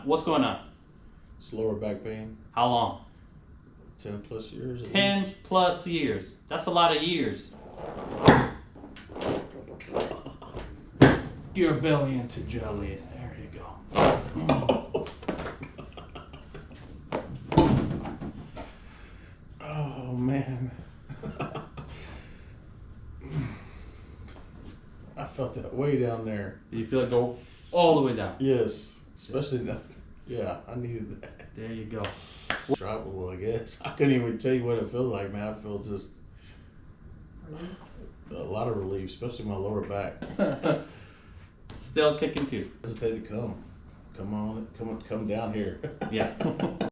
What's going on? It's lower back pain. How long? 10 plus years at 10 least. plus years. That's a lot of years. Your belly into jelly. There you go. Oh man. I felt that way down there. Do you feel it go all the way down? Yes, especially now. Yeah, I needed that. There you go. Tropical, I guess. I couldn't even tell you what it felt like, man. I felt just a lot of relief, especially my lower back. Still kicking too. Hesitate to come. Come on, come down here. Yeah.